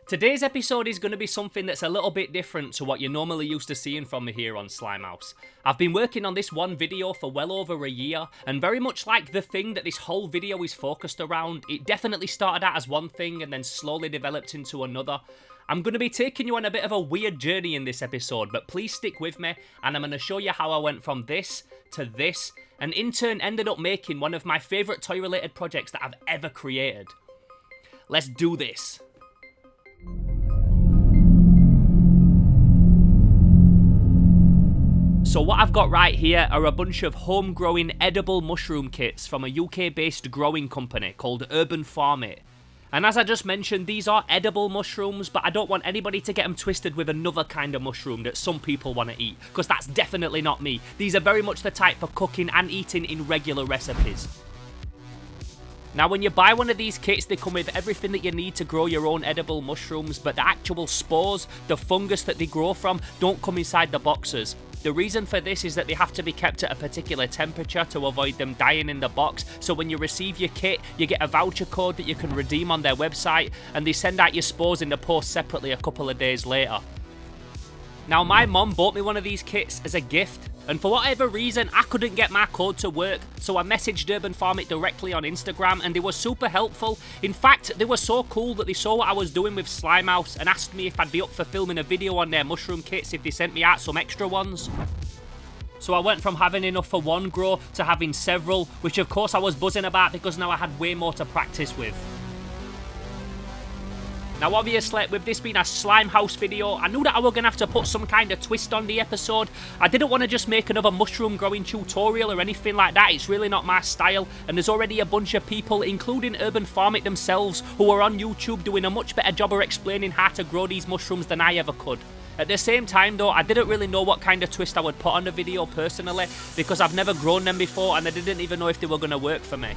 Today's episode is going to be something that's a little bit different to what you're normally used to seeing from me here on Slimehouse. I've been working on this one video for well over a year, and very much like the thing that this whole video is focused around, it definitely started out as one thing and then slowly developed into another. I'm going to be taking you on a bit of a weird journey in this episode, but please stick with me, and I'm going to show you how I went from this to this, and in turn ended up making one of my favourite toy-related projects that I've ever created. Let's do this. So what I've got right here are a bunch of home-growing edible mushroom kits from a UK-based growing company called Playmates. And as I just mentioned, these are edible mushrooms, but I don't want anybody to get them twisted with another kind of mushroom that some people want to eat, because that's definitely not me. These are very much the type for cooking and eating in regular recipes. Now, when you buy one of these kits, they come with everything that you need to grow your own edible mushrooms, but the actual spores, the fungus that they grow from, don't come inside the boxes. The reason for this is that they have to be kept at a particular temperature to avoid them dying in the box, so when you receive your kit, you get a voucher code that you can redeem on their website, and they send out your spores in the post separately a couple of days later. Now, my mum bought me one of these kits as a gift, and for whatever reason, I couldn't get my code to work, so I messaged Playmates directly on Instagram, and they were super helpful. In fact, they were so cool that they saw what I was doing with Slimehouse and asked me if I'd be up for filming a video on their mushroom kits if they sent me out some extra ones. So I went from having enough for one grow to having several, which of course I was buzzing about because now I had way more to practice with. Now obviously, with this being a Slimehouse video, I knew that I was going to have to put some kind of twist on the episode. I didn't want to just make another mushroom growing tutorial or anything like that. It's really not my style, and there's already a bunch of people, including Playmates themselves, who are on YouTube doing a much better job of explaining how to grow these mushrooms than I ever could. At the same time though, I didn't really know what kind of twist I would put on the video personally, because I've never grown them before and I didn't even know if they were going to work for me.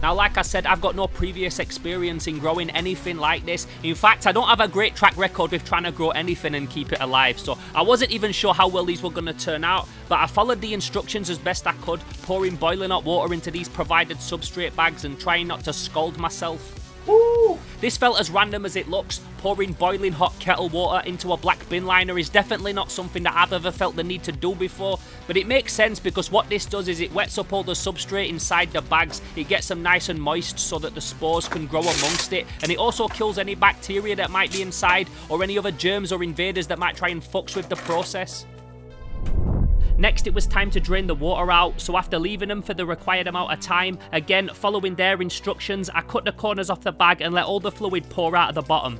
Now, like I said, I've got no previous experience in growing anything like this. In fact, I don't have a great track record with trying to grow anything and keep it alive, so I wasn't even sure how well these were going to turn out, but I followed the instructions as best I could, pouring boiling hot water into these provided substrate bags and trying not to scald myself. Woo! This felt as random as it looks. Pouring boiling hot kettle water into a black bin liner is definitely not something that I've ever felt the need to do before, but it makes sense because what this does is it wets up all the substrate inside the bags, it gets them nice and moist so that the spores can grow amongst it, and it also kills any bacteria that might be inside or any other germs or invaders that might try and fucks with the process. Next, it was time to drain the water out, so after leaving them for the required amount of time, again following their instructions, I cut the corners off the bag and let all the fluid pour out of the bottom.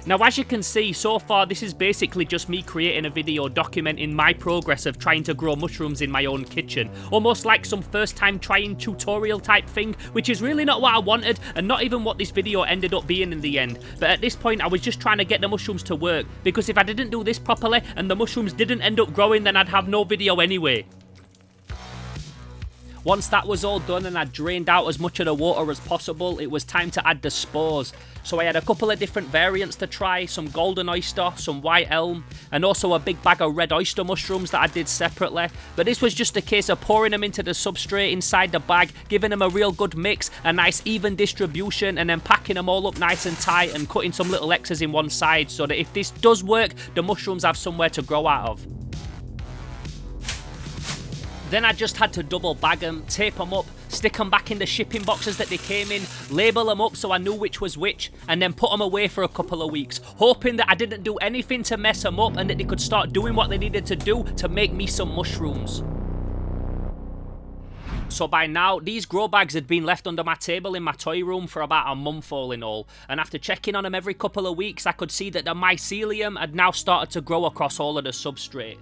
Now, as you can see, so far this is basically just me creating a video documenting my progress of trying to grow mushrooms in my own kitchen. Almost like some first time trying tutorial type thing, which is really not what I wanted and not even what this video ended up being in the end. But at this point I was just trying to get the mushrooms to work, because if I didn't do this properly and the mushrooms didn't end up growing, then I'd have no video anyway. Once that was all done and I drained out as much of the water as possible, it was time to add the spores. So I had a couple of different variants to try, some golden oyster, some white elm, and also a big bag of red oyster mushrooms that I did separately. But this was just a case of pouring them into the substrate inside the bag, giving them a real good mix, a nice even distribution, and then packing them all up nice and tight and cutting some little X's in one side so that if this does work, the mushrooms have somewhere to grow out of. Then I just had to double bag them, tape them up, stick them back in the shipping boxes that they came in, label them up so I knew which was which, and then put them away for a couple of weeks, hoping that I didn't do anything to mess them up and that they could start doing what they needed to do to make me some mushrooms. So by now, these grow bags had been left under my table in my toy room for about a month all in all, and after checking on them every couple of weeks, I could see that the mycelium had now started to grow across all of the substrate.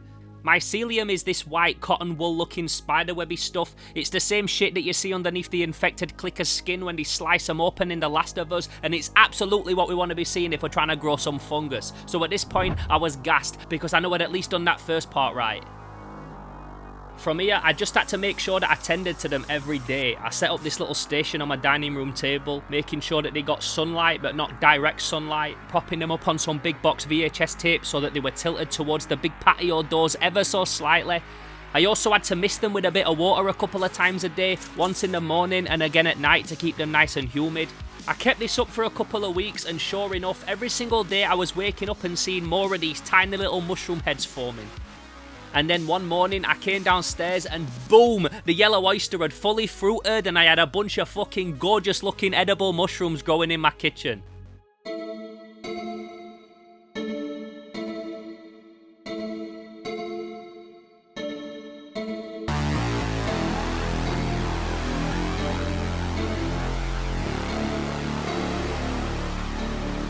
Mycelium is this white cotton wool looking spiderwebby stuff. It's the same shit that you see underneath the infected clicker's skin when they slice them open in The Last of Us, and it's absolutely what we want to be seeing if we're trying to grow some fungus. So at this point I was gassed because I know I'd at least done that first part right. From here, I just had to make sure that I tended to them every day. I set up this little station on my dining room table, making sure that they got sunlight but not direct sunlight, propping them up on some big box VHS tape so that they were tilted towards the big patio doors ever so slightly. I also had to mist them with a bit of water a couple of times a day, once in the morning and again at night to keep them nice and humid. I kept this up for a couple of weeks, and sure enough, every single day I was waking up and seeing more of these tiny little mushroom heads forming. And then one morning I came downstairs and boom, the yellow oyster had fully fruited and I had a bunch of fucking gorgeous looking edible mushrooms growing in my kitchen.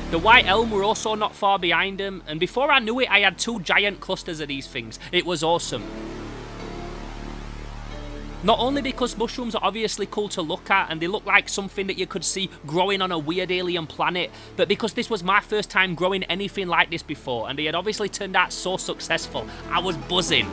The white elm were also not far behind him, and before I knew it I had 2 giant clusters of these things. It was awesome. Not only because mushrooms are obviously cool to look at and they look like something that you could see growing on a weird alien planet, but because this was my first time growing anything like this before and they had obviously turned out so successful. I was buzzing.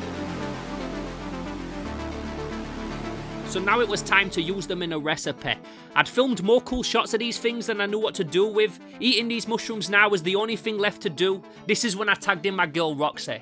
So now it was time to use them in a recipe. I'd filmed more cool shots of these things than I knew what to do with. Eating these mushrooms now was the only thing left to do. This is when I tagged in my girl Roxy.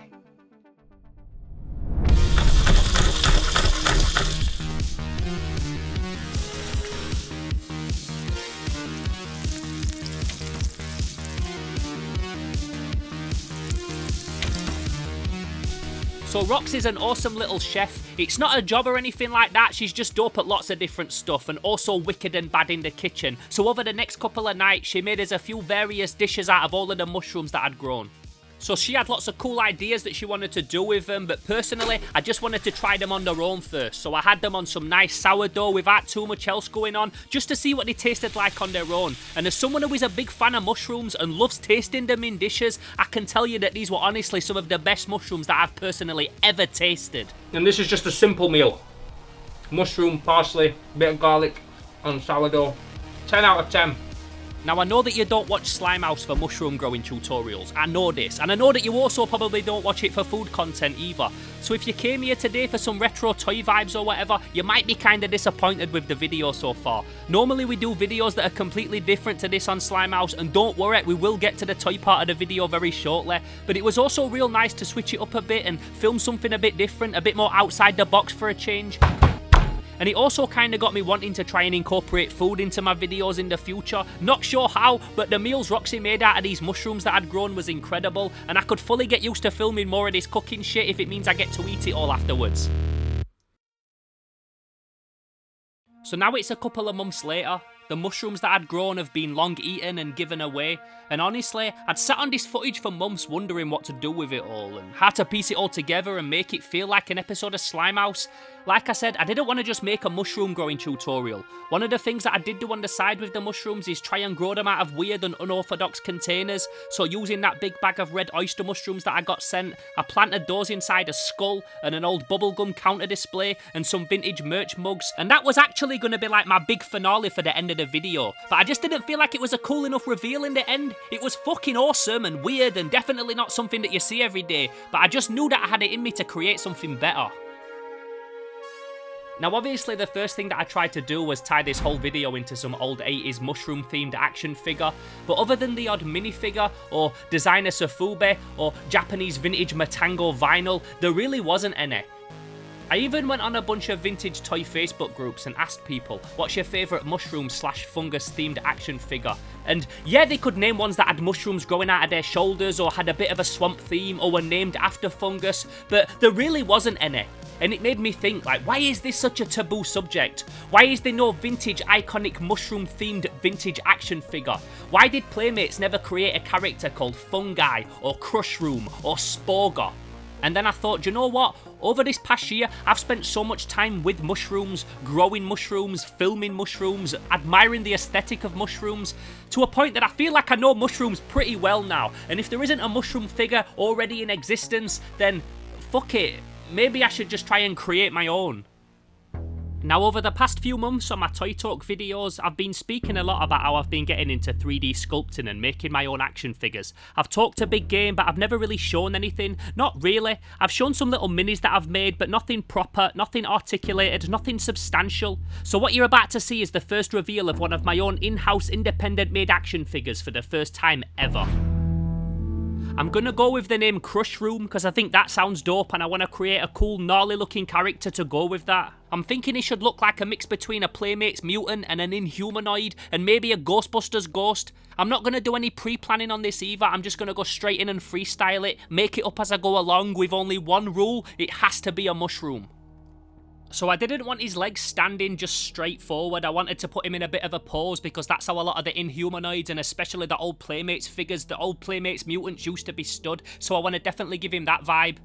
So Roxy's an awesome little chef. It's not a job or anything like that, she's just dope at lots of different stuff and also wicked and bad in the kitchen. So over the next couple of nights, she made us a few various dishes out of all of the mushrooms that I'd grown. So she had lots of cool ideas that she wanted to do with them, but personally, I just wanted to try them on their own first. So I had them on some nice sourdough without too much else going on, just to see what they tasted like on their own. And as someone who is a big fan of mushrooms and loves tasting them in dishes, I can tell you that these were honestly some of the best mushrooms that I've personally ever tasted. And this is just a simple meal. Mushroom, parsley, bit of garlic, and sourdough. 10 out of 10. Now I know that you don't watch Slimehouse for mushroom growing tutorials, I know this, and I know that you also probably don't watch it for food content either. So if you came here today for some retro toy vibes or whatever, you might be kinda disappointed with the video so far. Normally we do videos that are completely different to this on Slimehouse, and don't worry, we will get to the toy part of the video very shortly, but it was also real nice to switch it up a bit and film something a bit different, a bit more outside the box for a change. And it also kind of got me wanting to try and incorporate food into my videos in the future. Not sure how, but the meals Roxy made out of these mushrooms that I'd grown was incredible, and I could fully get used to filming more of this cooking shit if it means I get to eat it all afterwards. So now it's a couple of months later. The mushrooms that I'd grown have been long eaten and given away, and honestly, I'd sat on this footage for months wondering what to do with it all, and how to piece it all together and make it feel like an episode of Slimehouse. Like I said, I didn't want to just make a mushroom growing tutorial. One of the things that I did do on the side with the mushrooms is try and grow them out of weird and unorthodox containers, so using that big bag of red oyster mushrooms that I got sent, I planted those inside a skull and an old bubblegum counter display and some vintage merch mugs, and that was actually going to be like my big finale for the end of the video, but I just didn't feel like it was a cool enough reveal in the end. It was fucking awesome and weird and definitely not something that you see every day, but I just knew that I had it in me to create something better. Now obviously the first thing that I tried to do was tie this whole video into some old 80s mushroom themed action figure, but other than the odd minifigure or designer sofubi or Japanese vintage Matango vinyl, there really wasn't any. I even went on a bunch of vintage toy Facebook groups and asked people, what's your favourite mushroom / fungus themed action figure? And yeah, they could name ones that had mushrooms growing out of their shoulders or had a bit of a swamp theme or were named after fungus, but there really wasn't any. And it made me think, like, why is this such a taboo subject? Why is there no vintage iconic mushroom themed vintage action figure? Why did Playmates never create a character called Fungi or Crushroom or Sporger? And then I thought, you know what? Over this past year, I've spent so much time with mushrooms, growing mushrooms, filming mushrooms, admiring the aesthetic of mushrooms, to a point that I feel like I know mushrooms pretty well now. And if there isn't a mushroom figure already in existence, then fuck it. Maybe I should just try and create my own. Now over the past few months on my Toy Talk videos, I've been speaking a lot about how I've been getting into 3D sculpting and making my own action figures. I've talked a big game, but I've never really shown anything. Not really. I've shown some little minis that I've made, but nothing proper, nothing articulated, nothing substantial. So what you're about to see is the first reveal of one of my own in-house independent made action figures for the first time ever. I'm gonna go with the name Crushroom because I think that sounds dope and I want to create a cool gnarly looking character to go with that. I'm thinking he should look like a mix between a Playmates mutant and an Inhumanoid and maybe a Ghostbusters ghost. I'm not going to do any pre-planning on this either, I'm just going to go straight in and freestyle it, make it up as I go along with only one rule: it has to be a mushroom. So I didn't want his legs standing just straight forward, I wanted to put him in a bit of a pose because that's how a lot of the Inhumanoids and especially the old Playmates figures, the old Playmates mutants used to be stood, so I want to definitely give him that vibe.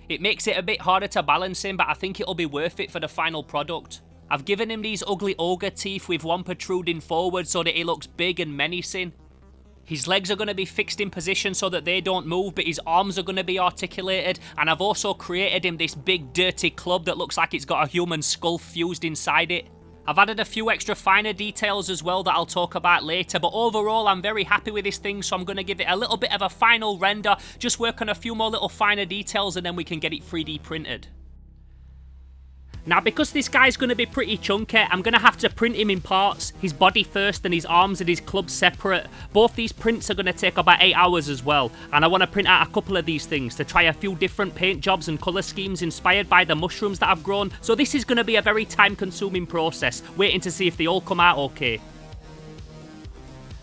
It makes it a bit harder to balance him, but I think it'll be worth it for the final product. I've given him these ugly ogre teeth with one protruding forward so that he looks big and menacing. His legs are going to be fixed in position so that they don't move, but his arms are going to be articulated, and I've also created him this big dirty club that looks like it's got a human skull fused inside it. I've added a few extra finer details as well that I'll talk about later, but overall I'm very happy with this thing, so I'm going to give it a little bit of a final render, just work on a few more little finer details and then we can get it 3D printed. Now, because this guy's going to be pretty chunky, I'm going to have to print him in parts. His body first and his arms and his club separate. Both these prints are going to take about 8 hours as well. And I want to print out a couple of these things to try a few different paint jobs and colour schemes inspired by the mushrooms that I've grown. So this is going to be a very time-consuming process, waiting to see if they all come out okay.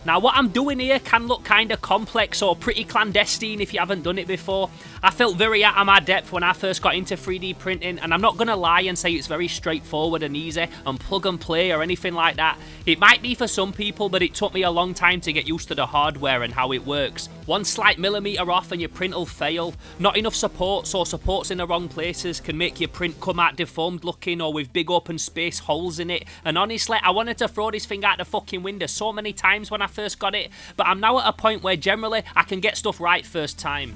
Now, what I'm doing here can look kinda complex or pretty clandestine if you haven't done it before. I felt very out of my depth when I first got into 3D printing, and I'm not gonna lie and say it's very straightforward and easy and plug and play or anything like that. It might be for some people, but it took me a long time to get used to the hardware and how it works. One slight millimetre off and your print will fail. Not enough supports or supports in the wrong places can make your print come out deformed looking or with big open space holes in it. And honestly, I wanted to throw this thing out the fucking window so many times when I first got it, but I'm now at a point where generally I can get stuff right first time.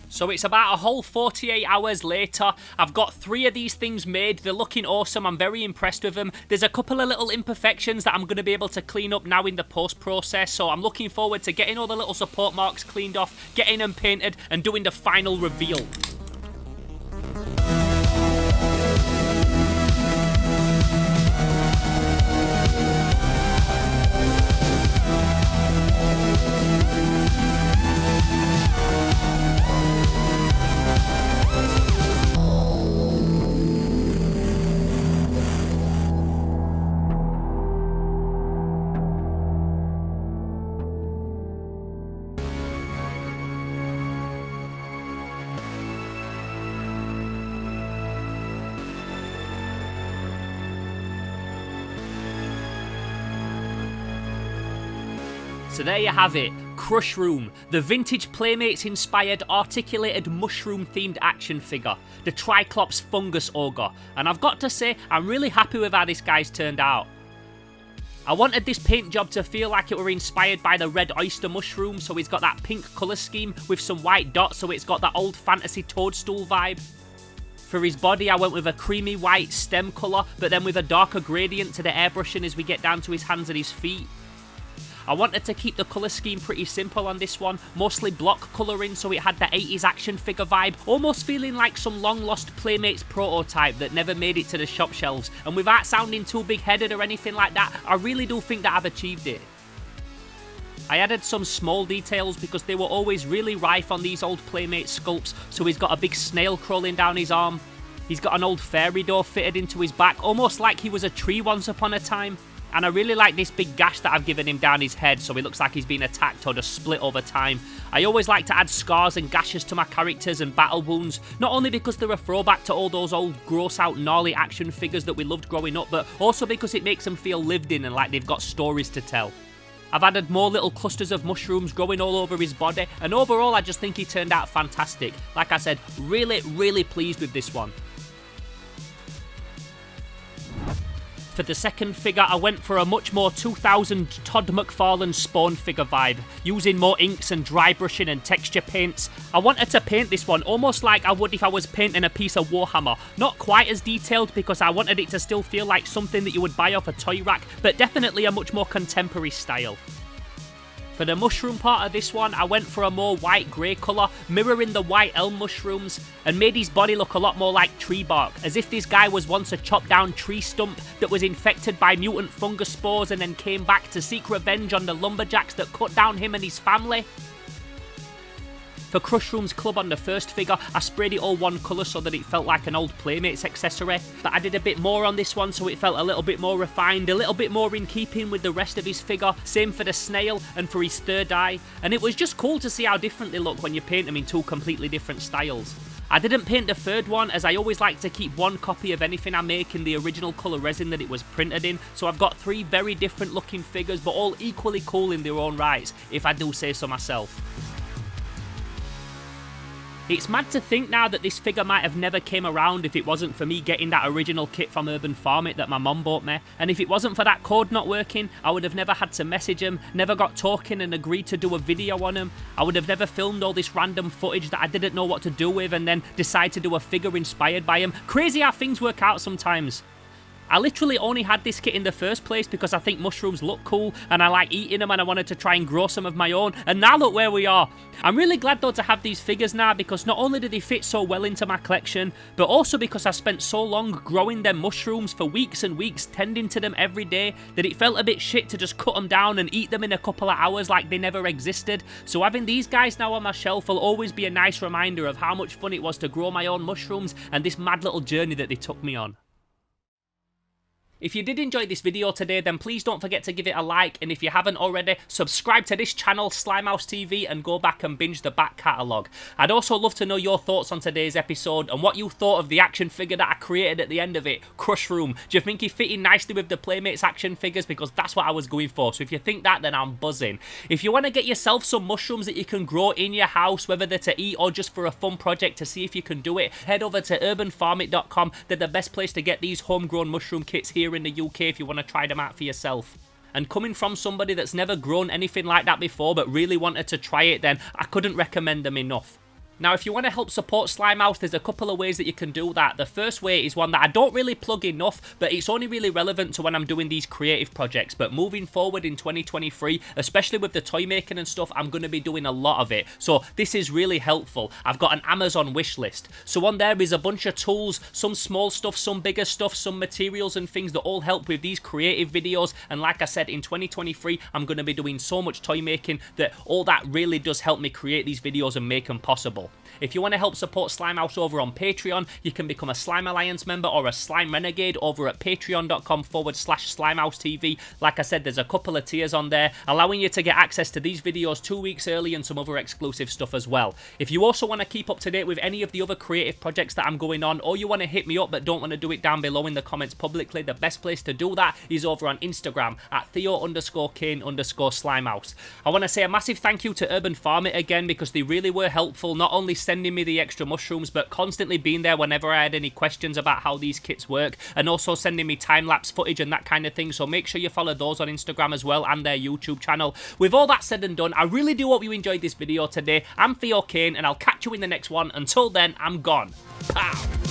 So it's about a whole 48 hours later. I've got 3 of these things made. They're looking awesome. I'm very impressed with them. There's a couple of little imperfections that I'm going to be able to clean up now in the post process, so I'm looking forward to getting all the little support marks cleaned off, getting them painted and doing the final reveal. So there you have it, Crushroom, the vintage Playmates inspired articulated mushroom themed action figure, the Triclops Fungus Ogre, and I've got to say, I'm really happy with how this guy's turned out. I wanted this paint job to feel like it were inspired by the red oyster mushroom, so he's got that pink colour scheme with some white dots, so it's got that old fantasy toadstool vibe. For his body, I went with a creamy white stem colour, but then with a darker gradient to the airbrushing as we get down to his hands and his feet. I wanted to keep the colour scheme pretty simple on this one, mostly block colouring so it had the 80s action figure vibe, almost feeling like some long lost Playmates prototype that never made it to the shop shelves, and without sounding too big headed or anything like that, I really do think that I've achieved it. I added some small details because they were always really rife on these old Playmate sculpts, so he's got a big snail crawling down his arm, he's got an old fairy door fitted into his back, almost like he was a tree once upon a time. And I really like this big gash that I've given him down his head so he looks like he's been attacked or just split over time. I always like to add scars and gashes to my characters and battle wounds, not only because they're a throwback to all those old gross out gnarly action figures that we loved growing up, but also because it makes them feel lived in and like they've got stories to tell. I've added more little clusters of mushrooms growing all over his body, and overall I just think he turned out fantastic. Like I said, really pleased with this one. For the second figure, I went for a much more 2000 Todd McFarlane Spawn figure vibe, using more inks and dry brushing and texture paints. I wanted to paint this one almost like I would if I was painting a piece of Warhammer. Not quite as detailed because I wanted it to still feel like something that you would buy off a toy rack, but definitely a much more contemporary style. For the mushroom part of this one, I went for a more white-grey colour, mirroring the white elm mushrooms, and made his body look a lot more like tree bark, as if this guy was once a chopped-down tree stump that was infected by mutant fungus spores and then came back to seek revenge on the lumberjacks that cut down him and his family. For Crushroom's Club on the first figure, I sprayed it all one colour so that it felt like an old Playmates accessory, but I did a bit more on this one so it felt a little bit more refined, a little bit more in keeping with the rest of his figure, same for the snail and for his third eye, and it was just cool to see how different they look when you paint them in two completely different styles. I didn't paint the third one as I always like to keep one copy of anything I make in the original colour resin that it was printed in, so I've got three very different looking figures but all equally cool in their own rights, if I do say so myself. It's mad to think now that this figure might have never came around if it wasn't for me getting that original kit from Urban Farmit that my mum bought me, and if it wasn't for that code not working, I would have never had to message him, never got talking and agreed to do a video on him. I would have never filmed all this random footage that I didn't know what to do with and then decide to do a figure inspired by him. Crazy how things work out sometimes. I literally only had this kit in the first place because I think mushrooms look cool and I like eating them and I wanted to try and grow some of my own, and now look where we are. I'm really glad though to have these figures now because not only do they fit so well into my collection, but also because I spent so long growing them mushrooms for weeks and weeks, tending to them every day, that it felt a bit shit to just cut them down and eat them in a couple of hours like they never existed. So having these guys now on my shelf will always be a nice reminder of how much fun it was to grow my own mushrooms and this mad little journey that they took me on. If you did enjoy this video today, then please don't forget to give it a like, and if you haven't already, subscribe to this channel, Slimehouse TV, and go back and binge the back catalogue. I'd also love to know your thoughts on today's episode and what you thought of the action figure that I created at the end of it, Crushroom. Do you think he fit in nicely with the Playmates action figures? Because that's what I was going for, so if you think that, then I'm buzzing. If you want to get yourself some mushrooms that you can grow in your house, whether they're to eat or just for a fun project to see if you can do it, head over to urbanfarmit.com. They're the best place to get these homegrown mushroom kits here in the UK if you want to try them out for yourself. And coming from somebody that's never grown anything like that before but really wanted to try it, then I couldn't recommend them enough. Now, if you want to help support Slimehouse, there's a couple of ways that you can do that. The first way is one that I don't really plug enough, but it's only really relevant to when I'm doing these creative projects. But moving forward in 2023, especially with the toy making and stuff, I'm going to be doing a lot of it. So this is really helpful. I've got an Amazon wish list. So on there is a bunch of tools, some small stuff, some bigger stuff, some materials and things that all help with these creative videos. And like I said, in 2023, I'm going to be doing so much toy making that all that really does help me create these videos and make them possible. If you want to help support Slimehouse over on Patreon, you can become a Slime Alliance member or a Slime Renegade over at patreon.com/SlimehouseTV. Like I said, there's a couple of tiers on there, allowing you to get access to these videos 2 weeks early and some other exclusive stuff as well. If you also want to keep up to date with any of the other creative projects that I'm going on, or you want to hit me up but don't want to do it down below in the comments publicly, the best place to do that is over on Instagram at Theo_Kane_Slimehouse. I want to say a massive thank you to Urban Farmit again because they really were helpful, not only sending me the extra mushrooms but constantly being there whenever I had any questions about how these kits work, and also sending me time-lapse footage and that kind of thing. So make sure you follow those on Instagram as well and their YouTube channel. With all that said and done, I really do hope you enjoyed this video today. I'm Theo Kane and I'll catch you in the next one. Until then, I'm gone. Pow!